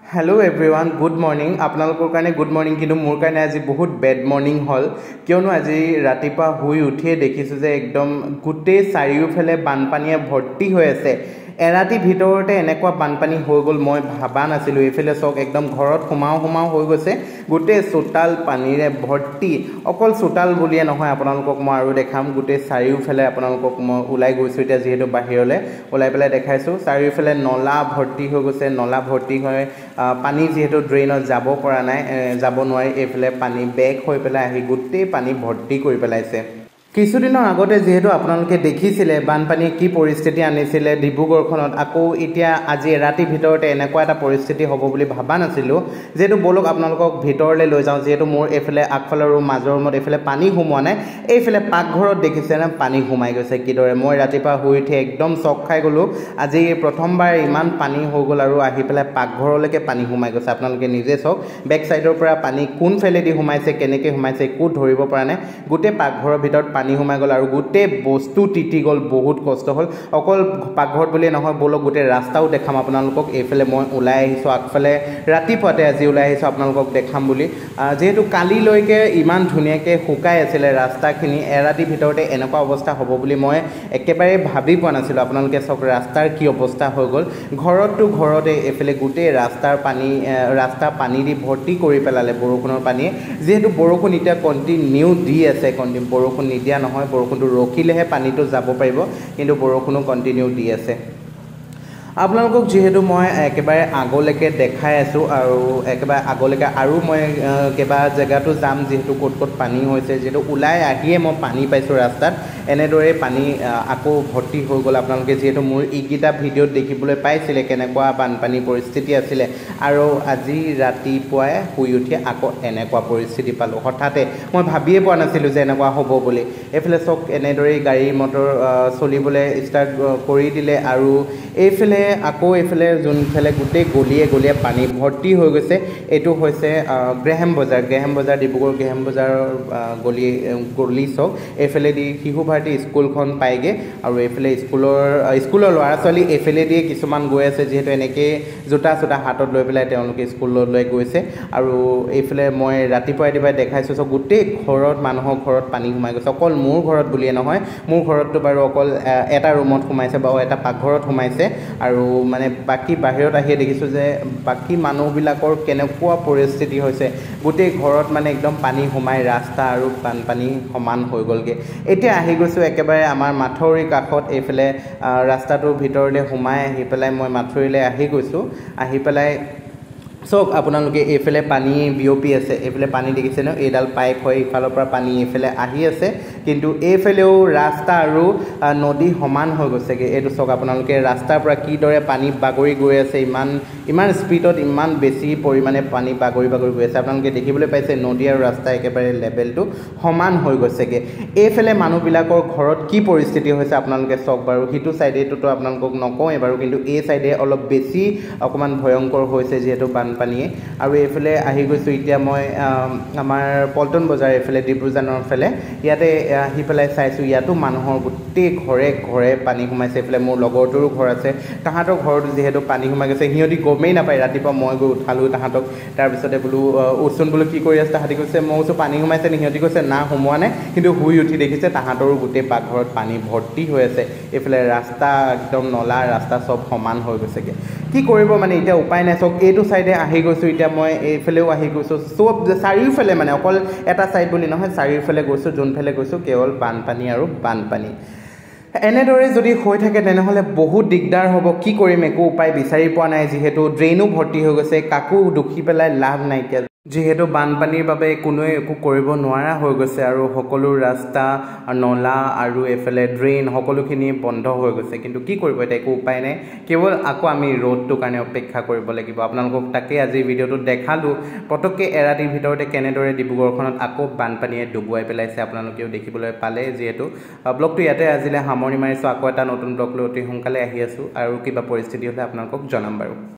hello everyone good morning आपनालोকৰ কাৰণে good morning কিন্তু মোৰ কাৰণে আজি বহুত বেড মৰ্নিং হল কিয়নো আজি ৰাতিপুৱা শুই উঠিয়ে দেখিছো যে একদম গুটেই চাৰিওফালে বানপানীয়ে ভৰ্তি হৈ আছে এৰাতি ভিতৰতে এনেকুৱা বানপানী হৈ গল মই ভাবা নাছিলো এফালে চক একদম ঘৰত সোমাও হৈ গৈছে গুটে চোতাল পানীৰে ভৰ্তি অকল চোতাল বুলিয়ে নহয় আপোনালোকক মই আৰু দেখাম গুটে চাৰিওফালে আপোনালোকক মই উলাই গৈছো এতিয়া যেহেতু বাহিৰলে উলাই পেলাই দেখাইছো চাৰিওফালে নলা ভৰ্তি হৈ গৈছে নলা ভৰ্তি হৈ পানী যেহেতু ড্ৰেইনত যাব পৰা নাই যাব নোৱাৰি এফালে পানী বেক হৈ পেলাই আহি গুটে পানী ভৰ্তি কৰি পেলাইছে কিছুদিনৰ আগতে যেহেতু আপোনালোকে দেখিছিলে বানপানীয়ে কি পৰিস্থিতি আনিছিলে ডিব্ৰুগড়খনত আকৌ এতিয়া আজি ৰাতি ভিতৰতে এনেকুৱা এটা পৰিস্থিতি হ'ব বুলি ভাবা নাছিলো যেহেতু বলক আপোনালোকক ভিতৰলৈ লৈ যাওঁ যেহেতু মোৰ এফালে আগফালৰ ৰুম মাজৰ ৰুমত এফালে পানী সোমোৱা নাই এইফালে পাকঘৰত দেখিছে না পানী সোমাই গৈছে কিদৰে মই ৰাতিপুৱা শুই উঠি একদম চক খাই গলো আজি প্ৰথমবাৰ ইমান পানী হৈ গল আৰু আহি পেলাই পাকঘৰলৈকে পানী সোমাই গৈছে আপোনালোকে নিজে চক বেক সাইডৰ পৰা পানী কোন ফেলেদি সোমাইছে কেনেকৈ সোমাইছে একো ধৰিব পৰা নাই গুটে পাকঘৰৰ ভিতৰত পানী সোমাই গল আৰু গুটে বস্তু তিতি গল বহুত কষ্ট হল অকল পাকঘৰত বুলি নহয় বলক গুটে ৰাস্তাও দেখাম আপোনালোকক এইফালে মই উলাই আহিছো আগফালে ৰাতিপুৱাতে আজি উলাই আহিছো আপোনালোকক দেখাম বুলি যেহেতু কালিলৈকে ইমান ধুনিয়াকে শুকাই আছিল ৰাস্তাখিনি এৰাতি ভিতৰতে এনেকুৱা অৱস্থা হ'ব বুলি মই একেবাৰে ভাবি পোৱা নাছিলো আপোনালোকে চক ৰাস্তাৰ কি অৱস্থা হৈ গল ঘৰতে এফালে গুটে ৰাস্তা পানী দি ভৰ্তি কৰি পেলালে বৰষুণৰ পানীয়ে যেহেতু বৰষুণ এতিয়া কন্টিনিউ দি আছে বৰষুণ নিদিয়া নহয় বৰষুণটো ৰখিলেহে পানীটো যাব পাৰিব কিন্তু বৰষুণো কন্টিনিউ দি আছে আপোনালোকক যেহেতু মই একেবাৰে আগলৈকে দেখাই আছো আৰু একেবাৰে আগলৈকে আৰু মই কেবা জায়গাটো যাম যেহেতু ক'ত পানী হৈছে যেহেতু উলাই আহিয়ে মই পানী পাইছো ৰাস্তাত এনেদৰে পানী আকৌ ভৰ্তি হৈ গল আপোনালোকে যেহেতু মোৰ ইগিটা ভিডিঅ'ত দেখিবলৈ পাইছিলে কেনেকুৱা বানপানী পৰিস্থিতি আছিল আৰু আজি ৰাতিপুৱাই শুই উঠি আকৌ এনেকুৱা পৰিস্থিতি পালো হঠাতে মই ভাবিয়ে পোৱা নাছিলো যে এনেকুৱা হ'ব বুলি এফালে চক এনেদৰে গাড়ী মটৰ চলিবলৈ ষ্টাৰ্ট কৰি দিলে আৰু এইফালে আকৌ এইফালে যোনফালে গুটে গলিয়ে পানী ভৰ্তি হৈ গৈছে এটো হৈছে গ্ৰেহাম বজাৰ ডিব্ৰুগড় গ্ৰেহাম বজাৰৰ গলি চক এইফালে দি শিশু ভাৰতী স্কুলখন পাইগে আৰু এইফালে স্কুলৰ ল'ৰা ছোৱালী এইফালে দিয়ে কিছুমান গৈ আছে যেহেতু এনেকে জোতা হাতত লৈ পেলাই তেওঁলোকে স্কুললৈ গৈছে আৰু এইফালে মই ৰাতিপুৱাই দেখাইছো সব গুটে ঘৰত মানুহৰ ঘৰত পানী সোমাই গৈছে অকল মোৰ ঘৰত বুলিয়ে নহয় মোৰ ঘৰতটো বাৰু অকল এটা ৰুমত সোমাইছে বা এটা পাকঘৰত সোমাইছে আৰু মানে বাকি বাহিৰত আহি দেখিছো যে বাকি মানুহবিলাকৰ কেনেকুৱা পৰিস্থিতি হৈছে গুটে ঘৰত মানে একদম পানী সোমাই ৰাস্তা আৰু বানপানী সমান হৈ গলগে এতিয়া আহি গৈছো একেবাৰে আমাৰ মাথৌৰি কাষত এইফালে ৰাস্তাটোৰ ভিতৰলৈ সোমাই আহি পেলাই মই মাথৌৰিলৈ আহি গৈছো আহি পেলাই সব আপোনালোকে এইফালে পানী বিওপি আছে এইফালে পানী দেখিছে ন এডাল পাইপ হয় ইফালৰ পৰা পানী এইফালে আহি আছে কিন্তু এইফালেও ৰাস্তা আৰু নদী সমান হৈ গৈছেগে এটো সক আপোনালোকে ৰাস্তাৰ পৰা কি দৰে পানী বাগৰি গৈ আছে ইমান স্পিডত ইমান বেছি পৰিমাণে পানী বাগৰি গৈ আছে আপোনালোকে দেখিবলৈ পাইছে নদী আৰু ৰাস্তা একেবাৰে লেভেলটো সমান হৈ গৈছেগে এইফালে মানুহবিলাকৰ ঘৰত কি পৰিস্থিতি হৈছে আপোনালোকে সক বাৰু হিটু সাইডেটো আপোনালোকক নকওঁ বাৰু কিন্তু এই সাইডে অলপ বেছি অকমান ভয়ংকৰ হৈছে যেহেতু পানীয়ে আৰু এইফালে আহি গৈছো এতিয়া মই আমাৰ পল্টন বজাৰ এইফালে ডিব্ৰুজানৰ ফালে ইয়াতে আহি পেলাই চাইছো ইয়াতো মানুহৰ গুটে ঘৰে পানী সোমাইছে এইফালে মোৰ লগৰটোৰো ঘৰ আছে তাহাঁতৰ ঘৰত যেহেতু পানী সোমাই গৈছে সিহঁতি গমেই নাপায় ৰাতিপুৱা মই গৈ উঠালো তাহাঁতক তাৰ পিছতে বোলো উচুন বোলো কি কৰি আছে তাহাঁতি কৈছে মই পানী সোমাইছে নি সিহঁতি কৈছে না সোমোৱা নাই কিন্তু শুই উঠি দেখিছে তাহাঁতৰো গুটে পাকঘৰত পানী ভৰ্তি হৈ আছে এইফালে ৰাস্তা একদম নলা ৰাস্তা সব সমান হৈ গৈছেগে কি কৰিব মানে এতিয়া উপায় নাই চক এইটো সাইডে আহি গৈছো এতিয়া মই এইফালেও আহি গৈছো সব চাৰিওফালে মানে অকল এটা সাইড বুলি নহয় চাৰিওফালে গৈছো যোনফালে গৈছো কেৱল বানপানী আৰু বানপানী এনেদৰে যদি হৈ থাকে তেনেহলে বহুত দিগদাৰ হ'ব কি কৰিম একো উপায় বিচাৰি পোৱা নাই যেহেতু ড্ৰেইনো ভৰ্তি হৈ গৈছে কাকো দুখি পেলাই লাভ নাইকিয়া যেহেতু বানপানীৰ বাবে কোনোৱে একো কৰিব নোৱাৰা হৈ গৈছে আৰু সকলো ৰাস্তা নলা আৰু এফালে ড্ৰেইন সকলোখিনি বন্ধ হৈ গৈছে কিন্তু কি কৰিব এটা একো উপায় নাই কেৱল আকৌ আমি ৰ'দটোৰ কাৰণে অপেক্ষা কৰিব লাগিব আপোনালোকক তাকে আজি ভিডিঅ'টো দেখালো পটককে এৰাতিৰ ভিতৰতে কেনেদৰে ডিব্ৰুগড়খনত আকৌ বানপানীয়ে ডুবুৱাই পেলাইছে আপোনালোকেও দেখিবলৈ পালে যেহেতু ব্লগটো ইয়াতে আজিলে সামৰণি মাৰিছো আকৌ এটা নতুন ব্লগ লৈ অতি সোনকালে আহি আছো আৰু কিবা পৰিস্থিতি হ'লে আপোনালোকক জনাম বাৰু